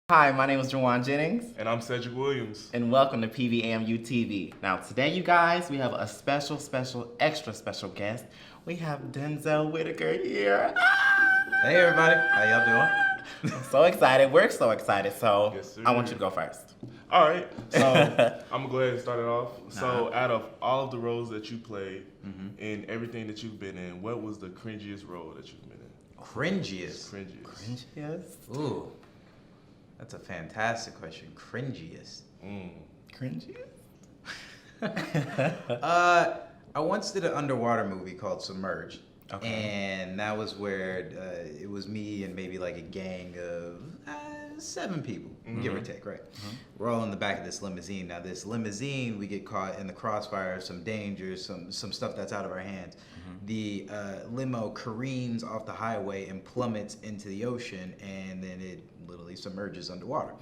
Hi, my name is JeJuan Jennings. And I'm Cedric Williams. And welcome to PVAMU-TV. Now, today, you guys, we have a extra special guest. We have Denzel Whitaker here. Hey, everybody. How y'all doing? I'm so excited. We're so excited. So, Yes, sir. I want you to go first. All right, so I'm going to go ahead and start it off. So, out of all of the roles that you played and everything that you've been in, what was the cringiest role that you've been in? Cringiest. Cringiest? Ooh, that's a fantastic question. Cringiest. Cringiest? I once did an underwater movie called Submerged. Okay. And that was where it was me and maybe like a gang of 7 people, give or take, right? We're all in the back of this limousine. Now, this limousine, we get caught in the crossfire, some dangers, some stuff that's out of our hands. The limo careens off the highway and plummets into the ocean, and then it literally submerges underwater.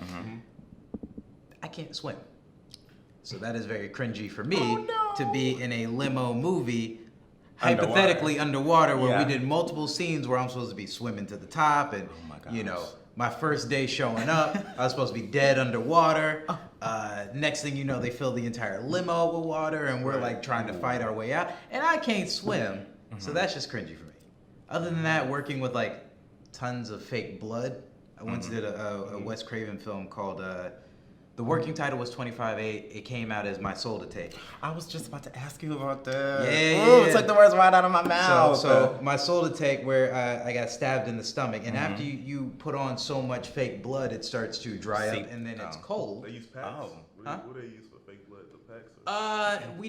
I can't swim. So that is very cringy for me to be in a limo movie hypothetically underwater where we did multiple scenes where I'm supposed to be swimming to the top and my first day showing up, I was supposed to be dead underwater. Next thing you know, they fill the entire limo with water and we're like trying to fight our way out. And I can't swim, so that's just cringy for me. Other than that, working with like tons of fake blood. I once did a Wes Craven film called the working title was 25/8. It came out as My Soul to Take. I was just about to ask you about that. Yeah. It took the words right out of my mouth. So My Soul to Take, where I got stabbed in the stomach, and after you put on so much fake blood, it starts to dry up, and then it's cold. They use packs? What do they use for fake blood? The packs? We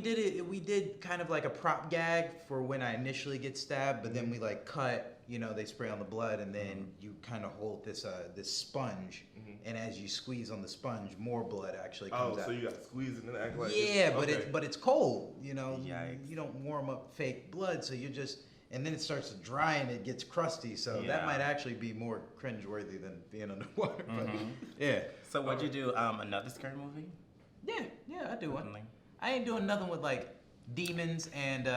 did kind of like a prop gag for when I initially get stabbed, but then we like cut. They spray on the blood, and then you kind of hold this sponge, and as you squeeze on the sponge, more blood actually comes out. Oh, so you got to squeeze it and act like but it's cold. Yikes. You don't warm up fake blood, so you just and then it starts to dry and it gets crusty. So that might actually be more cringeworthy than being underwater. But, yeah. So, would you do another scary movie? Yeah, I do one. Definitely. I ain't doing nothing with like demons and.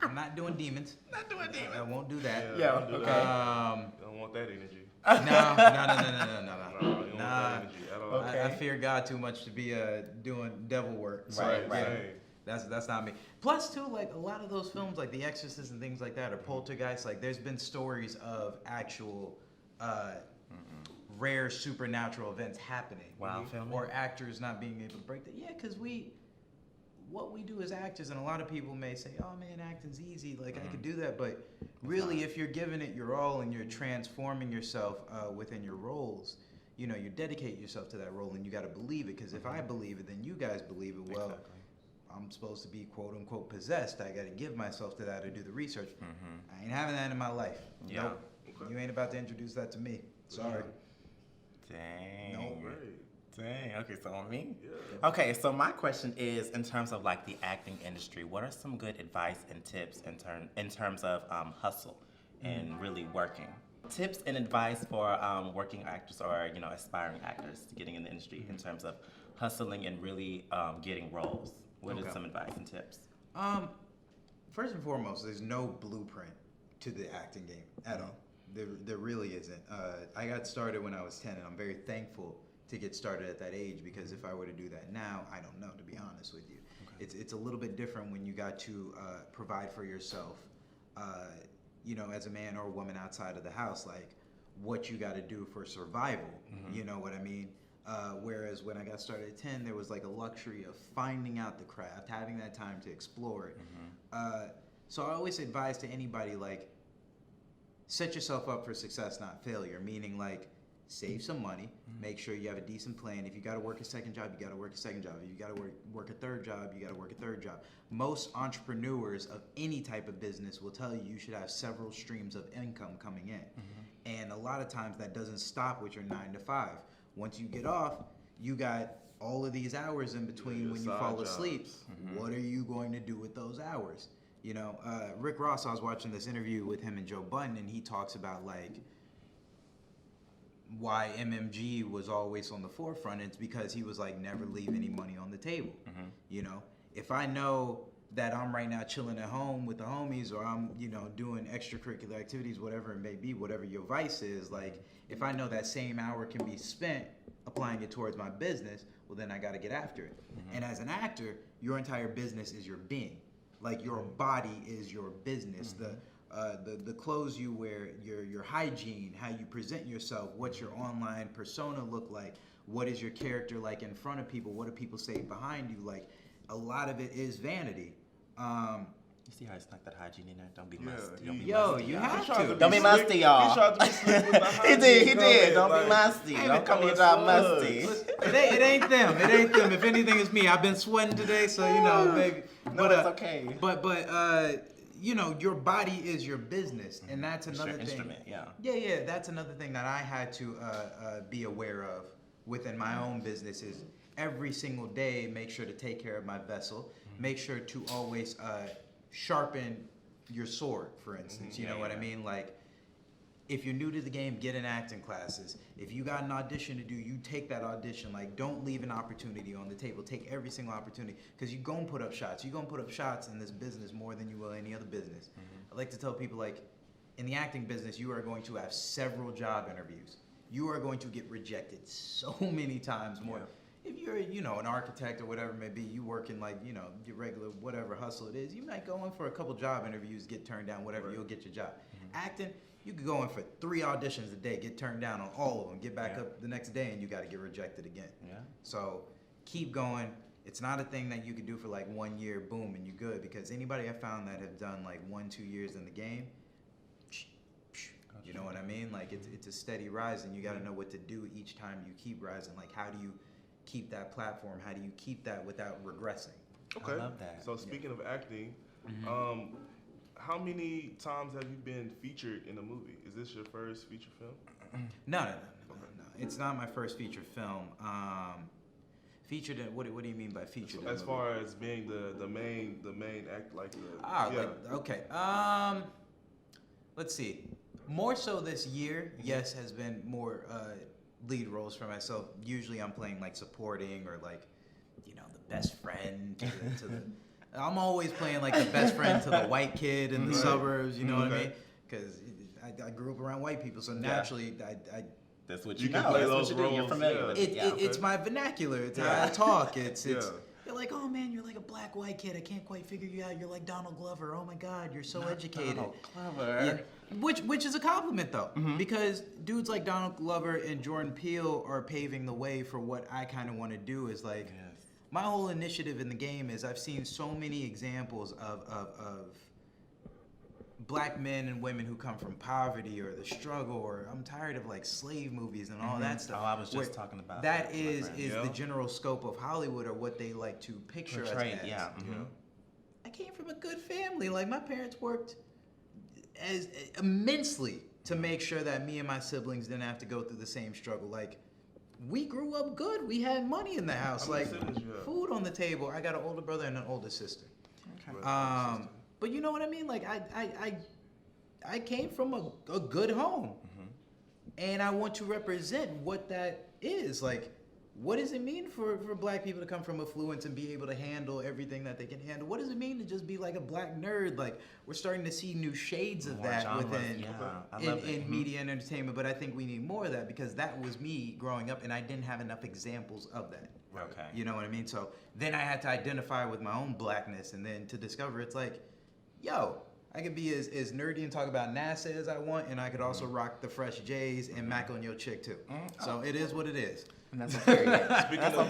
I'm not doing demons. Not doing demons. I won't do that. Yeah, don't do okay. that. You don't want that energy. No. You don't want that energy at all. Okay. I fear God too much to be doing devil work. So, Right. That's not me. Plus, too, like a lot of those films, like The Exorcist and things like that, or Poltergeist, like there's been stories of actual rare supernatural events happening. Wow, filming? Or actors not being able to break that. Yeah, because what we do as actors, and a lot of people may say, oh man, acting's easy, like I could do that, but really if you're giving it your all and you're transforming yourself within your roles, you dedicate yourself to that role and you got to believe it, because if I believe it, then you guys believe it. Well, Exactly. I'm supposed to be quote unquote possessed. I got to give myself to that or do the research. I ain't having that in my life. Yeah. Nope. Okay. You ain't about to introduce that to me. Sorry. Dang. No. Great. Dang. Okay, so on me? Yeah. Okay, so my question is, in terms of like the acting industry, what are some good advice and tips in terms of hustle and really working? Tips and advice for working actors or aspiring actors getting in the industry in terms of hustling and really getting roles. What are some advice and tips? First and foremost, there's no blueprint to the acting game at all. There really isn't. I got started when I was 10, and I'm very thankful to get started at that age, because if I were to do that now, I don't know, to be honest with you. Okay. It's a little bit different when you got to provide for yourself, as a man or a woman outside of the house, like what you got to do for survival. You know what I mean? Whereas when I got started at 10, there was like a luxury of finding out the craft, having that time to explore it. So I always advise to anybody, like, set yourself up for success, not failure, meaning like save some money, make sure you have a decent plan. If you got to work a second job, you got to work a second job. If you got to work a third job, you got to work a third job. Most entrepreneurs of any type of business will tell you should have several streams of income coming in. And a lot of times that doesn't stop with your 9 to 5. Once you get off, you got all of these hours in between when you fall asleep. What are you going to do with those hours? Rick Ross, I was watching this interview with him and Joe Budden, and he talks about like why MMG was always on the forefront. It's because he was like, never leave any money on the table. If I know that I'm right now chilling at home with the homies, or I'm, you know, doing extracurricular activities, whatever it may be, whatever your vice is, like, if I know that same hour can be spent applying it towards my business, well, then I got to get after it. And as an actor, your entire business is your being. Like, your body is your business. The clothes you wear, your hygiene, how you present yourself, what's your online persona look like, what is your character like in front of people, what do people say behind you, like, a lot of it is vanity. You see how I snuck that hygiene in there? Don't be Yeah, musty. Don't be Yo, musty, you y'all. have He tried to. Don't be slick. musty, y'all. He tried to be slick with the He did. hygiene Don't comment, be like, musty. Hey, Don't come to your it's job slugs. musty. It ain't them. It ain't them. If anything, it's me. I've been sweating today, so you know, baby. No, it's okay. But you know, your body is your business, and that's It's another your thing. instrument, yeah. Yeah. That's another thing that I had to be aware of within my own business is every single day make sure to take care of my vessel. Make sure to always sharpen your sword, for instance. You know what I mean? Like, if you're new to the game, get in acting classes. If you got an audition to do, you take that audition. Like, don't leave an opportunity on the table. Take every single opportunity, because you're going to put up shots. You're going to put up shots in this business more than you will any other business. I like to tell people, like, in the acting business, you are going to have several job interviews. You are going to get rejected so many times more. If you're, you know, an architect or whatever it may be, you work in, like, you know, your regular whatever hustle it is, you might go in for a couple job interviews, get turned down, whatever, you'll get your job. Acting, you could go in for 3 auditions a day, get turned down on all of them, get back up the next day, and you got to get rejected again. So keep going. It's not a thing that you could do for like 1 year, boom, and you're good, because anybody I found that have done like 1-2 years in the game, you know what I mean? Like, it's a steady rise, and you got to know what to do each time you keep rising. Like, how do you keep that platform? How do you keep that without regressing? Okay. I love that. So speaking of acting, how many times have you been featured in a movie? Is this your first feature film? No. It's not my first feature film. Featured in, what do you mean by featured? As far as being the main act, like the like, okay. Let's see. More so this year, yes, has been more lead roles for myself. Usually I'm playing like supporting or like, you know, the best friend to the I'm always playing like the best friend to the white kid in the suburbs, you know what I mean? Because I grew up around white people, so naturally I that's what You you can know. play That's what those you do. You're roles, familiar yeah. with it. It's my vernacular. It's how I talk. It's Yeah. You're like, oh man, you're like a black white kid. I can't quite figure you out. You're like Donald Glover. Oh my God, you're so educated. Donald Glover. Yeah. Which is a compliment though, because dudes like Donald Glover and Jordan Peele are paving the way for what I kind of want to do. Is like my whole initiative in the game is I've seen so many examples of black men and women who come from poverty or the struggle, or I'm tired of like slave movies and all that stuff. Oh, I was just where talking about that. that, my Is friend. the general scope of Hollywood, or what they like to picture us Portray, as. yeah. I came from a good family. Like, my parents worked as immensely to make sure that me and my siblings didn't have to go through the same struggle. Like, we grew up good. We had money in the house. How many Like, siblings you have? food on the table. I got an older brother and an older sister. But you know what I mean? Like, I came from a good home, and I want to represent what that is. Like, what does it mean for black people to come from affluence and be able to handle everything that they can handle? What does it mean to just be like a black nerd? Like, we're starting to see new shades of More that genres, within I love it. in media and entertainment. But I think we need more of that, because that was me growing up, and I didn't have enough examples of that. Okay. You know what I mean? So then I had to identify with my own blackness, and then to discover it's like, yo, I could be as nerdy and talk about NASA as I want, and I could also rock the fresh J's and mac on your chick too. So it is what it is. And that's a period. Speaking of,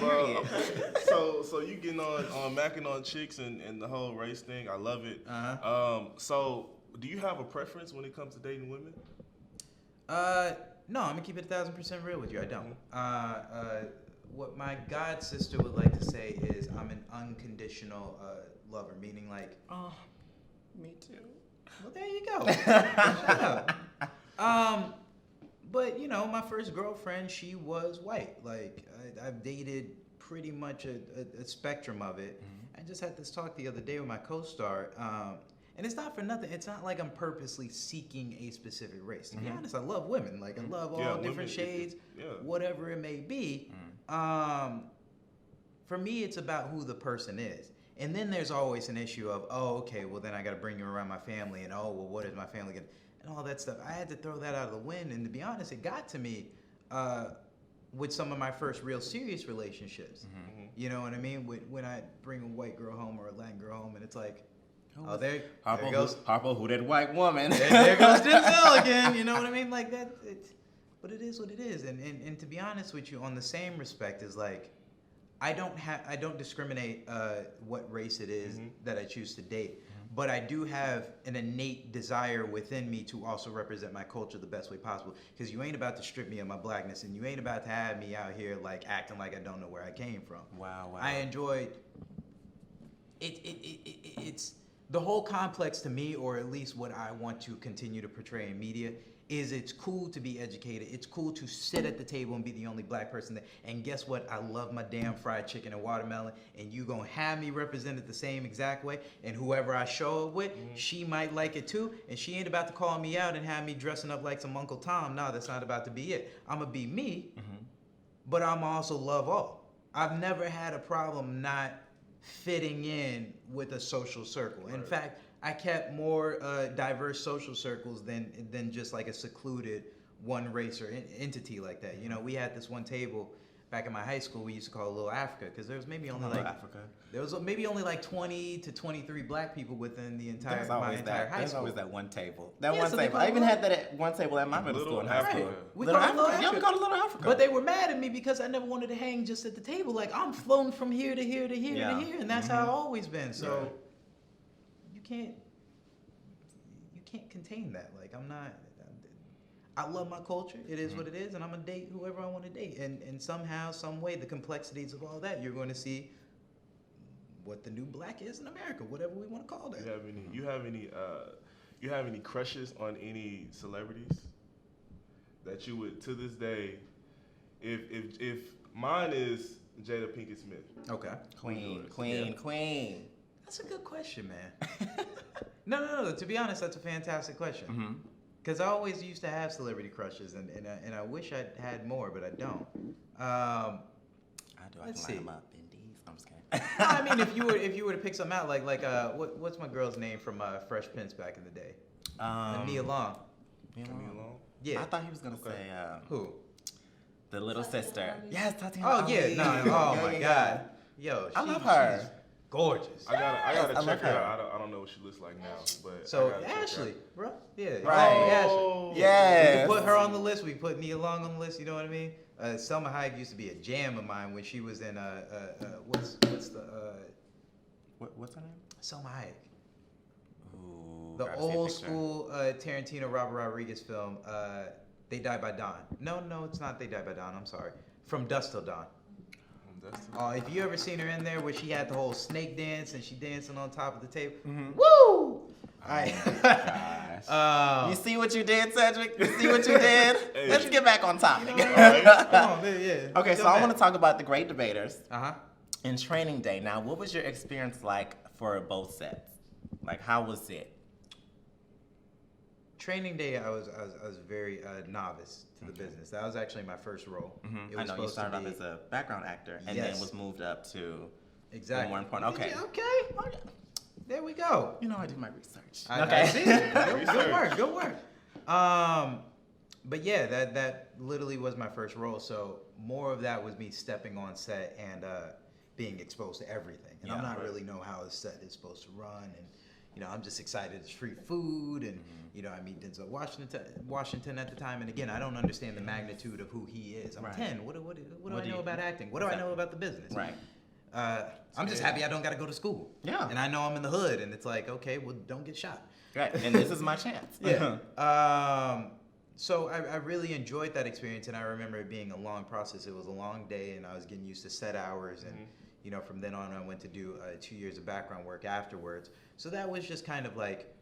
so you getting on macking on chicks and the whole race thing, I love it. So do you have a preference when it comes to dating women? No, I'm gonna keep it 1,000% real with you. I don't. What my god sister would like to say is I'm an unconditional lover, meaning like, Oh, me too. well, there you go. Shut up. But you know, my first girlfriend, she was white. Like, I've dated pretty much a spectrum of it. I just had this talk the other day with my co-star, and it's not for nothing. It's not like I'm purposely seeking a specific race. To be honest, I love women. Like, I love all women, different shades, whatever it may be. For me, it's about who the person is. And then there's always an issue of, oh, okay, well then I got to bring you around my family, and oh, well, what is my family gonna, and all that stuff. I had to throw that out of the wind, and to be honest, it got to me with some of my first real serious relationships. You know what I mean? When I bring a white girl home or a Latin girl home, and it's like, oh, there goes Harpo, who that white woman? there goes Denzel again. You know what I mean? Like that. But it is what it is. And to be honest with you, on the same respect, is like, I don't discriminate what race it is that I choose to date. But I do have an innate desire within me to also represent my culture the best way possible. Because you ain't about to strip me of my blackness, and you ain't about to have me out here like acting like I don't know where I came from. Wow. I enjoyed it. It's the whole complex to me, or at least what I want to continue to portray in media, is it's cool to be educated. It's cool to sit at the table and be the only black person there. And guess what? I love my damn fried chicken and watermelon, and you gonna have me represent it the same exact way. And whoever I show it with, she might like it too. And she ain't about to call me out and have me dressing up like some Uncle Tom. No, that's not about to be it. I'm gonna be me, but I'm also love all. I've never had a problem not fitting in with a social circle. In fact, I kept more diverse social circles than just like a secluded one race or entity like that. You know, we had this one table back in my high school we used to call Little Africa, because there was maybe only like 20 to 23 black people within the entire high school. There's always that one table. So I even had that at one table at my middle school in high school. Right. We Little called it Little Africa. Yeah, we called it Little Africa. But they were mad at me because I never wanted to hang just at the table. Like, I'm floating from here to here to here to here, and that's how I've always been. So you can't contain that. Like, I love my culture. It is what it is, and I'm gonna date whoever I want to date. And somehow, some way, the complexities of all that, you're going to see what the new black is in America, whatever we want to call that. You have any crushes on any celebrities that you would, to this day, if mine is Jada Pinkett Smith. Okay. Queen. That's a good question, man. No. To be honest, that's a fantastic question. Because I always used to have celebrity crushes, and I wish I had more, but I don't. I do. Let's I can see. line them up. Indeed. I'm just kidding. No, I mean, if you were to pick something out, like what's my girl's name from Fresh Prince back in the day? Nia Long. Nia Long. Yeah. I thought he was gonna say Who? the little Tatiana sister. Ali. Yes, Tatiana. Oh yeah, Ali. no. Oh my God. Yo, I love her. She's gorgeous. I gotta I check love her her. out. I don't know what she looks like now, but I So gotta check her Ashley, out. bro. Yeah. Right. Ashley. We Yes. can put her on the list. We put Nia Long on the list. You know what I mean? Selma Hayek used to be a jam of mine when she was in what's What's her name? Selma Hayek. Ooh, The gotta see a old picture. school Tarantino Robert Rodriguez film. They Die by Dawn. No, it's not They Die by Dawn. I'm sorry. From Dusk Till Dawn. If you ever seen her in there where she had the whole snake dance and she dancing on top of the table. Woo! All right. Gosh. You see what you did, Cedric? You see what you did? Hey. Let's get back on topic. Come on, man, yeah. Okay, so I want to talk about the Great Debaters Uh-huh. and Training Day. Now, what was your experience like for both sets? Like, how was it? Training Day, I was very novice to the business. That was actually my first role. It I was know you supposed started to off be as a background actor and Yes. then was moved up to exactly more important. Okay. Okay. There we go. You know I do my research. I see it. Good work. But yeah, that literally was my first role. So more of that was me stepping on set and being exposed to everything. And I'm not really know how a set is supposed to run. And you know, I'm just excited. It's free food, and you know, I meet Denzel Washington at the time. And again, I don't understand the magnitude of who he is. I'm 10. What do I know about acting? What do I know about the business? Right. I'm just happy I don't got to go to school. Yeah. And I know I'm in the hood, and it's like, okay, well, don't get shot. Right. And this is my chance. Yeah. So I really enjoyed that experience, and I remember it being a long process. It was a long day, and I was getting used to set hours, and you know, from then on, I went to do 2 years of background work afterwards. So that was just kind of like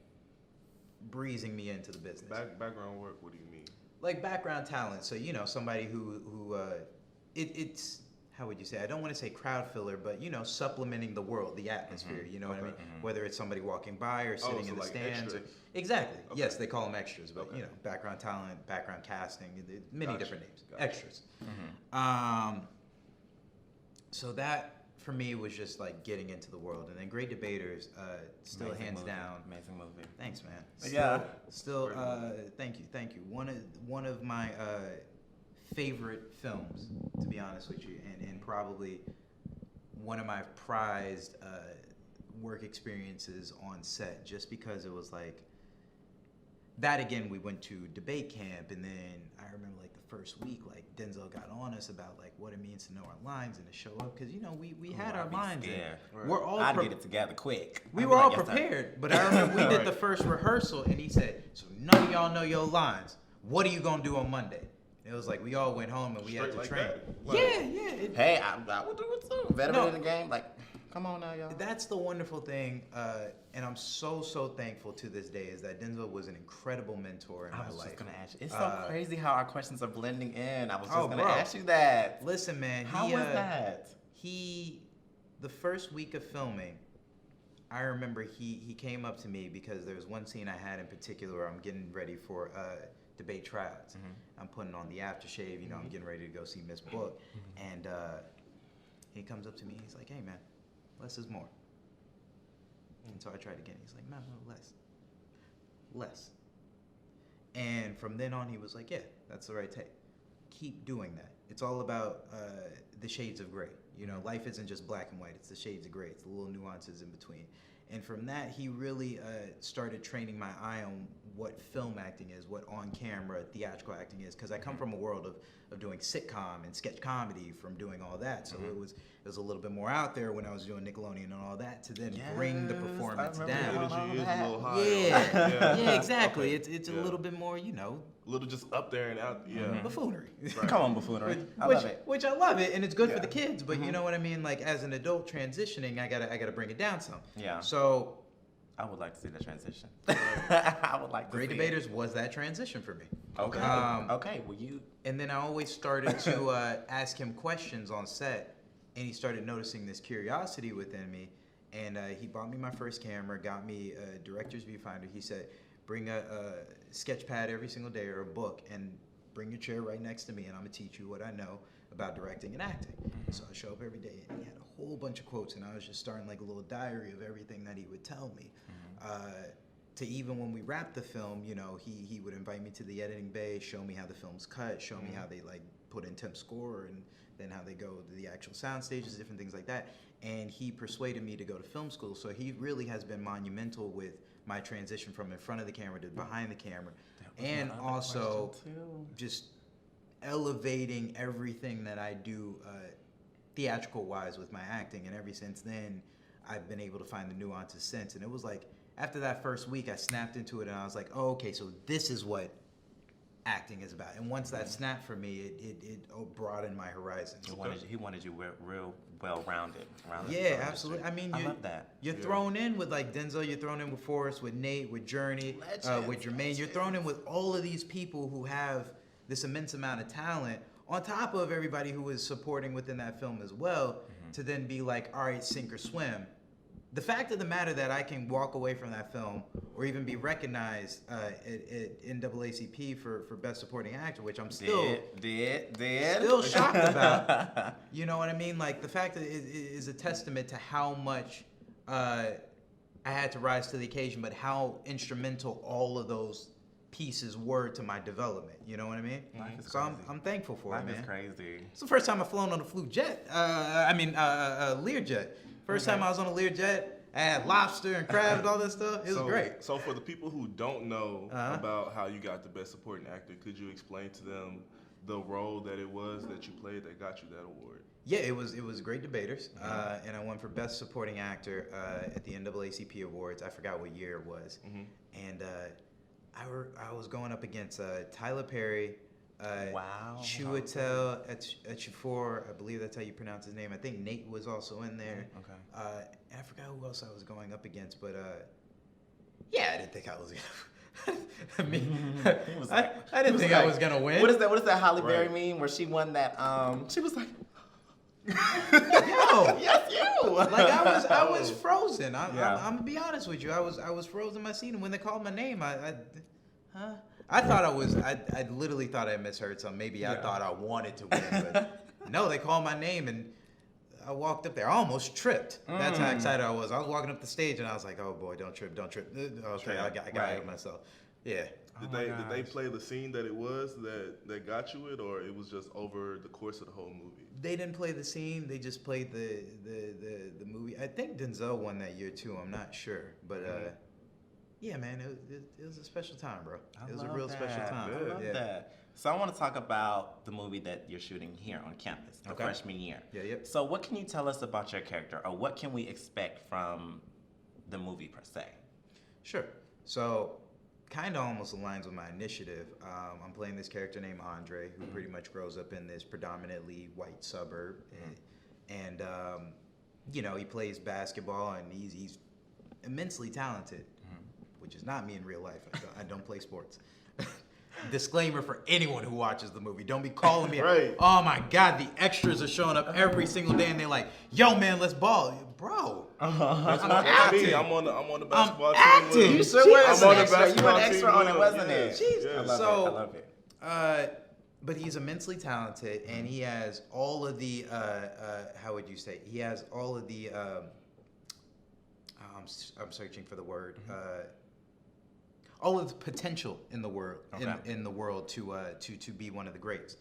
breezing me into the business. Background work. What do you mean? Like background talent. So you know, somebody who it's how would you say? I don't want to say crowd filler, but you know, supplementing the world, the atmosphere. You know what I mean? Whether it's somebody walking by or sitting so in the like stands. extras. Exactly. Okay. Yes, they call them extras, but you know, background talent, background casting, many Gotcha. different names. Gotcha. Extras. So that for me was just like getting into the world, and then Great Debaters, still Amazing hands movie. down. Amazing movie. Thanks, man. Yeah. Still, thank you. One of my favorite films, to be honest with you, and probably one of my prized work experiences on set, just because it was like that. Again, we went to debate camp, and then I remember like the first week, like Denzel got on us about like what it means to know our lines and to show up, because you know we had our lines. And we're all I'd get it together quick. we I'd were be all like, "Yes, sir." prepared, but I remember we did the first rehearsal, and he said, "So none of y'all know your lines. What are you gonna do on Monday?" It was like we all went home and we had to Straight train. like that? Like- Yeah. Hey, I would do it too. Veteran No. in the game, like, come on now, y'all. That's the wonderful thing, and I'm so thankful to this day, is that Denzel was an incredible mentor in I my was life. just gonna ask you. It's so crazy how our questions are blending in. I was just Oh, gonna bro. ask you that. Listen, man. How was that? The first week of filming, I remember he came up to me because there was one scene I had in particular where I'm getting ready for debate tryouts. Mm-hmm. I'm putting on the aftershave, you know, I'm getting ready to go see Miss Book, and he comes up to me, he's like, "Hey, man, less is more." And so I tried again. He's like, "No, less." And from then on, he was like, "Yeah, that's the right take. Keep doing that. It's all about the shades of gray. You know, life isn't just black and white. It's the shades of gray. It's the little nuances in between." And from that, he really started training my eye on what film acting is, what on-camera theatrical acting is, because I come from a world of doing sitcom and sketch comedy, from doing all that. So it was a little bit more out there when I was doing Nickelodeon and all that, to then bring the Yes, I performance remember down. The energy is a little higher. Yeah, exactly. Okay. It's a Yeah. little bit more, you know, A little just up there and out. Yeah. buffoonery. Right. Come on, buffoonery. I which, love it. which I love it, and it's good for Yeah. the kids. But you know what I mean? Like as an adult transitioning, I gotta bring it down some. Yeah. So I would like to see the transition. I would like to Great see Debaters was that transition for me. It. Okay. Um, Okay. Well, you. And then I always started to ask him questions on set, and he started noticing this curiosity within me. And he bought me my first camera, got me a director's viewfinder. He said, "Bring a sketch pad every single day or a book, and bring your chair right next to me, and I'm gonna teach you what I know about directing and acting." So I show up every day, and he had a whole bunch of quotes, and I was just starting like a little diary of everything that he would tell me. To even when we wrapped the film, you know, he would invite me to the editing bay, show me how the film's cut, show me how they like put in temp score, and then how they go to the actual sound stages, different things like that. And he persuaded me to go to film school. So he really has been monumental with my transition from in front of the camera to behind the camera, and also just elevating everything that I do theatrical wise with my acting. And ever since then, I've been able to find the nuances since. And it was like after that first week, I snapped into it, and I was like, "Oh, okay, so this is what acting is about." And once that snapped for me, it broadened my horizons. He wanted you real well-rounded. Yeah, absolutely. I mean, I love that. You're thrown in with like Denzel, you're thrown in with Forrest, with Nate, with Journey, with Jermaine. You're thrown in with all of these people who have this immense amount of talent, on top of everybody who is supporting within that film as well, to then be like, all right, sink or swim. The fact of the matter that I can walk away from that film or even be recognized at NAACP for Best Supporting Actor, which I'm still still shocked about. You know what I mean? Like the fact that it is a testament to how much I had to rise to the occasion, but how instrumental all of those pieces were to my development. You know what I mean? So I'm thankful for it, man. Life is crazy. It's the first time I've flown on a Learjet. First time I was on a Learjet, I had lobster and crab and all that stuff. It was great. So for the people who don't know about how you got the Best Supporting Actor, could you explain to them the role that it was that you played that got you that award? Yeah, it was Great Debaters, and I won for Best Supporting Actor at the NAACP Awards. I forgot what year it was, and I was going up against Tyler Perry, Chiwetel Ejiofor, I believe that's how you pronounce his name. I think Nate was also in there. And I forgot who else I was going up against, but yeah, I didn't think I was gonna. I mean, I didn't think I was gonna win. What is that Halle Berry meme where she won that? She was like, Yo, yes, you. like I was frozen. I'm gonna be honest with you. I was frozen in my seat, and when they called my name, I thought I literally thought I misheard something. Maybe I thought I wanted to win, but no, they called my name, and I walked up there. I almost tripped. That's how excited I was. I was walking up the stage and I was like, oh boy, don't trip. Okay, I got to help myself. Yeah. Did they play the scene that it was that got you it, or it was just over the course of the whole movie? They didn't play the scene. They just played the movie. I think Denzel won that year too. I'm not sure, but yeah, man, it was a special time, bro. It was a real special time. I love that. So I want to talk about the movie that you're shooting here on campus, the freshman year. Yeah, yep. So what can you tell us about your character, or what can we expect from the movie per se? Sure. So kind of almost aligns with my initiative. I'm playing this character named Andre, who pretty much grows up in this predominantly white suburb, and you know, he plays basketball and he's immensely talented, which is not me in real life. I don't play sports. Disclaimer for anyone who watches the movie: don't be calling me. Right. Oh my God, the extras are showing up every single day, and they're like, "Yo, man, let's ball, bro." That's acting. me. I'm on the basketball team. acting. You sure was I'm an on the extra. You were basketball an extra team on it, with wasn't him. it? Yeah. I love So, it. I love it. But he's immensely talented, and he has all of the how would you say? He has all of the I'm searching for the word. All of the potential in the world in the world to be one of the greats.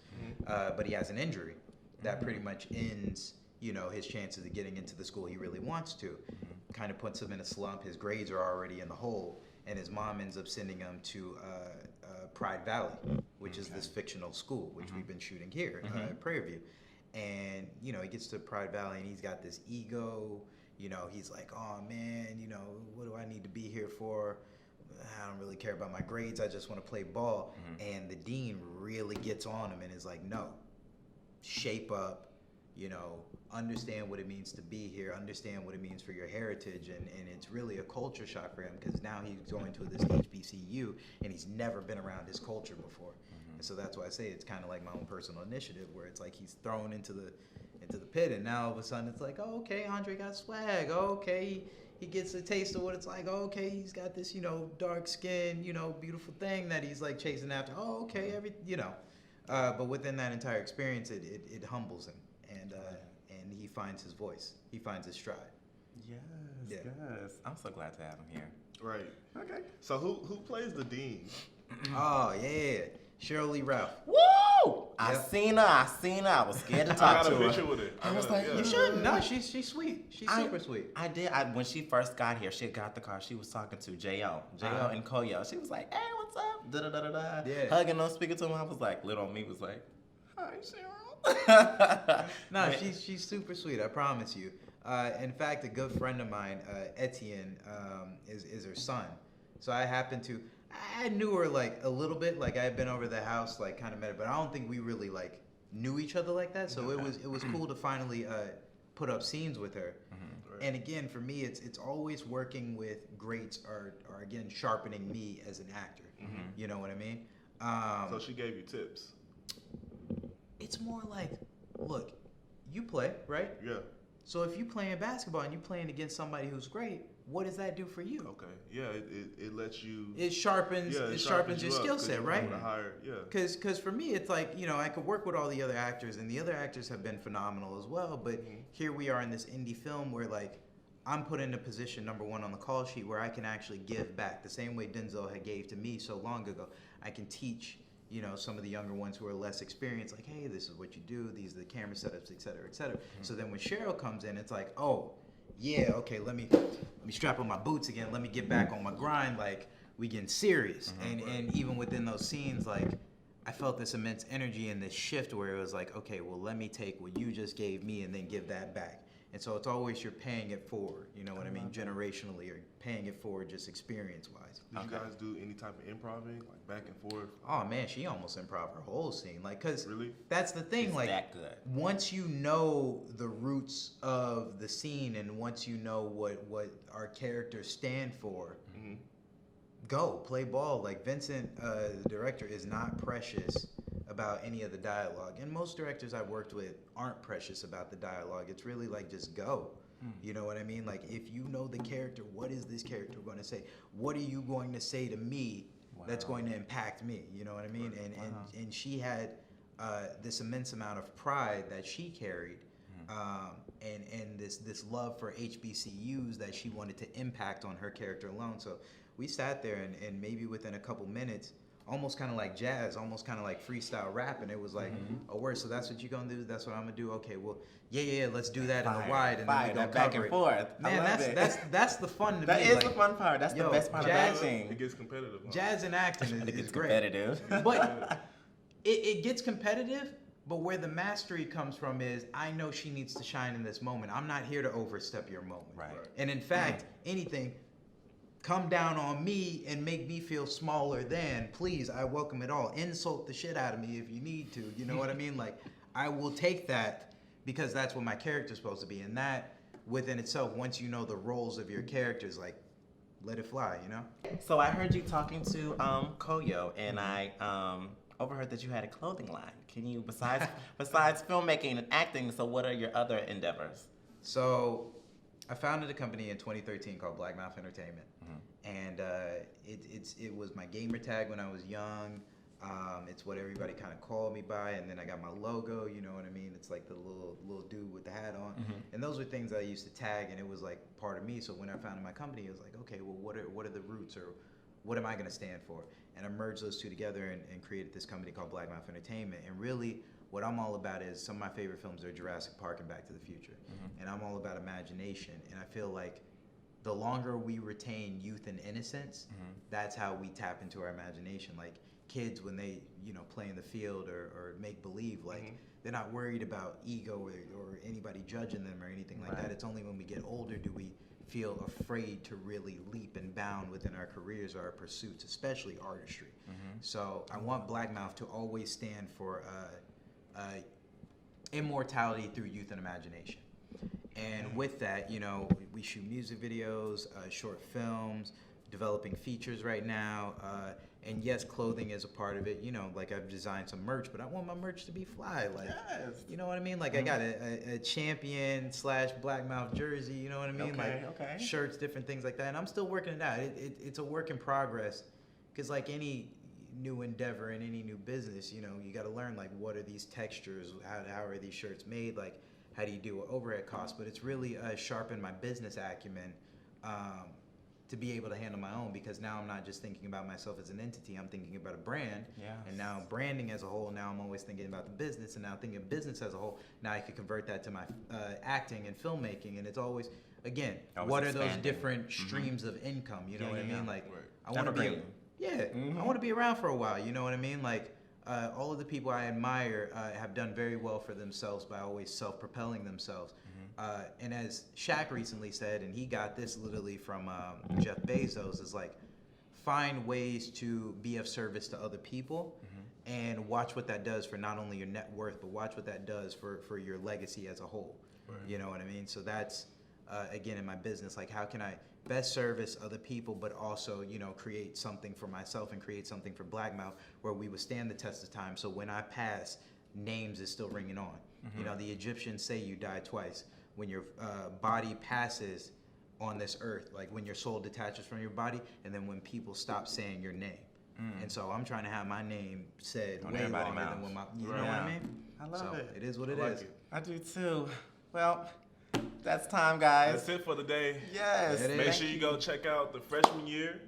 But he has an injury that pretty much ends, you know, his chances of getting into the school he really wants to. Kind of puts him in a slump. His grades are already in the hole, and his mom ends up sending him to Pride Valley, which is this fictional school, which we've been shooting here at Prairie View. And, you know, he gets to Pride Valley and he's got this ego. You know, he's like, oh man, you know, what do I need to be here for? I don't really care about my grades. I just want to play ball. And the dean really gets on him and is like, no, shape up, you know, understand what it means to be here, understand what it means for your heritage. And it's really a culture shock for him because now he's going to this HBCU and he's never been around his culture before. And so that's why I say it's kind of like my own personal initiative, where it's like he's thrown into the pit, and now all of a sudden it's like, oh, okay, Andre got swag. Oh, okay, he gets a taste of what it's like. Oh, okay, he's got this, you know, dark skin, you know, beautiful thing that he's like chasing after. Oh, okay, you know. But within that entire experience, it humbles him, and he finds his voice. He finds his stride. Yes, Yeah. yes. I'm so glad to have him here. Right. Okay. So who plays the dean? Oh yeah, Cheryl Lee Ralph. Woo! I Yep. seen her. I was scared to I talk got to a her. picture with it. I was like, You should. No, she's sweet. She's super sweet. I did. When she first got here, she got the car. She was talking to JeJuan and Koyo. She was like, "Hey, what's up?" Da da da da da. Yeah. Hugging them, speaking to him. I was like, little on me was like, "Hi, Cheryl." No, she's super sweet. I promise you. In fact, a good friend of mine, Etienne, is her son. So I knew her like a little bit. Like I had been over to the house, like kind of met her, but I don't think we really like knew each other like that. So it was cool to finally put up scenes with her. Right. And again, for me, it's always working with greats or again sharpening me as an actor. You know what I mean? So she gave you tips. It's more like, look, you play, right? Yeah. So if you playing basketball and you playing against somebody who's great, what does that do for you? Okay. Yeah. It lets you. It sharpens your you skill up 'cause set, you right? want to hire. Yeah. Because for me, it's like, you know, I could work with all the other actors, and the other actors have been phenomenal as well. But here we are in this indie film where, like, I'm put in a position, number one, on the call sheet where I can actually give back the same way Denzel had gave to me so long ago. I can teach, you know, some of the younger ones who are less experienced, like, hey, this is what you do, these are the camera setups, et cetera, et cetera. So then when Cheryl comes in, it's like, oh, yeah, okay, let me strap on my boots again, let me get back on my grind, like, we getting serious. And even within those scenes, like, I felt this immense energy and this shift where it was like, okay, well, let me take what you just gave me and then give that back. And so it's always you're paying it forward, you know what I mean, generationally, or paying it forward just experience-wise. Did you guys do any type of improving, like back and forth? Oh man, she almost improv her whole scene, like, cause Really? that's the thing, She's like, that good. once you know the roots of the scene and once you know what our characters stand for, go play ball. Like Vincent, the director, is not precious about any of the dialogue, and most directors I've worked with aren't precious about the dialogue. It's really like, just go. You know what I mean? Like, if you know the character, what is this character going to say? What are you going to say to me that's going to impact me? You know what I mean? And she had this immense amount of pride that she carried and this love for HBCUs that she wanted to impact on her character alone. So we sat there and maybe within a couple minutes, almost kind of like jazz, almost kind of like freestyle rap, and it was like, oh, word, so that's what you gonna do? That's what I'm gonna do? Okay, well, yeah, let's do that in the wide, and then we go back and forth. Man, that's the fun to me. That is the fun part. That's the best part of jazz, acting. It gets competitive. Huh? Jazz and acting is It gets great. competitive. But it gets competitive, but where the mastery comes from is, I know she needs to shine in this moment. I'm not here to overstep your moment. Right. And in fact, anything, come down on me and make me feel smaller than, please, I welcome it all. Insult the shit out of me if you need to. You know what I mean? Like, I will take that because that's what my character's supposed to be. And that, within itself, once you know the roles of your characters, like, let it fly, you know? So I heard you talking to Koyo, and I overheard that you had a clothing line. Can you, besides filmmaking and acting, so what are your other endeavors? So I founded a company in 2013 called Black Mouth Entertainment, and it was my gamer tag when I was young. It's what everybody kind of called me by, and then I got my logo. You know what I mean? It's like the little dude with the hat on, and those were things I used to tag, and it was like part of me. So when I founded my company, it was like, okay, well, what are the roots, or what am I going to stand for? And I merged those two together and created this company called Black Mouth Entertainment. And really, what I'm all about is, some of my favorite films are Jurassic Park and Back to the Future. And I'm all about imagination. And I feel like the longer we retain youth and innocence, that's how we tap into our imagination. Like kids, when they, play in the field or make believe, like they're not worried about ego or anybody judging them or anything like that. It's only when we get older do we feel afraid to really leap and bound within our careers or our pursuits, especially artistry. So I want Black Mouth to always stand for immortality through youth and imagination. And with that, we shoot music videos, short films, developing features right now. And yes, clothing is a part of it. Like I've designed some merch, but I want my merch to be fly. Like, you know what I mean? Like I got a champion / Black Mouth jersey. You know what I mean? Okay. Shirts, different things like that. And I'm still working it out. It's a work in progress. Because like any new endeavor in any new business, you got to learn like what are these textures? How are these shirts made? Like how do you deal with overhead costs? But it's really sharpened my business acumen. To be able to handle my own, because now I'm not just thinking about myself as an entity, I'm thinking about a brand. And now branding as a whole, now I'm always thinking about the business, and now thinking of business as a whole, now I can convert that to my acting and filmmaking, and it's always, again, what are those different streams of income, you know what I mean? Like, I want to be, I want to be around for a while, you know what I mean? Like, all of the people I admire have done very well for themselves by always self-propelling themselves. And as Shaq recently said, and he got this literally from Jeff Bezos, is like, find ways to be of service to other people and watch what that does for not only your net worth, but watch what that does for your legacy as a whole. You know what I mean? So that's, again, in my business, like how can I best service other people, but also, create something for myself and create something for Black Mouth where we withstand the test of time. So when I pass, names is still ringing on. The Egyptians say you die twice. When your body passes on this earth, like when your soul detaches from your body, and then when people stop saying your name. And so I'm trying to have my name said on way longer mouth. than when my, you know what I mean? I love it. It is what it I like is. it. I do too. Well, that's time, guys. That's it for the day. Yes. It is. Make sure you go check out the freshman year.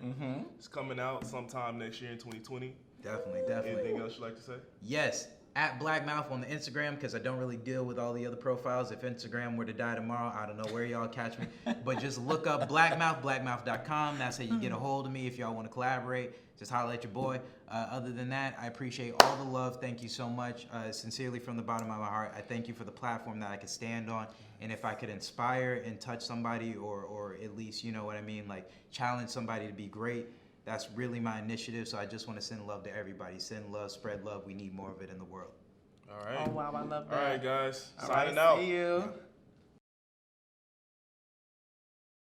It's coming out sometime next year in 2020. Definitely. Anything else you'd like to say? Yes, at Black Mouth on the Instagram, because I don't really deal with all the other profiles. If Instagram were to die tomorrow, I don't know where y'all catch me. But just look up Black Mouth, blackmouth.com. That's how you get a hold of me if y'all want to collaborate. Just holler at your boy. Other than that, I appreciate all the love. Thank you so much. Sincerely from the bottom of my heart, I thank you for the platform that I could stand on. And if I could inspire and touch somebody or at least, you know what I mean, like challenge somebody to be great, that's really my initiative. So I just want to send love to everybody. Send love, spread love. We need more of it in the world. All right. Oh, wow, I love that. All right, guys. All Signing right, out. See you.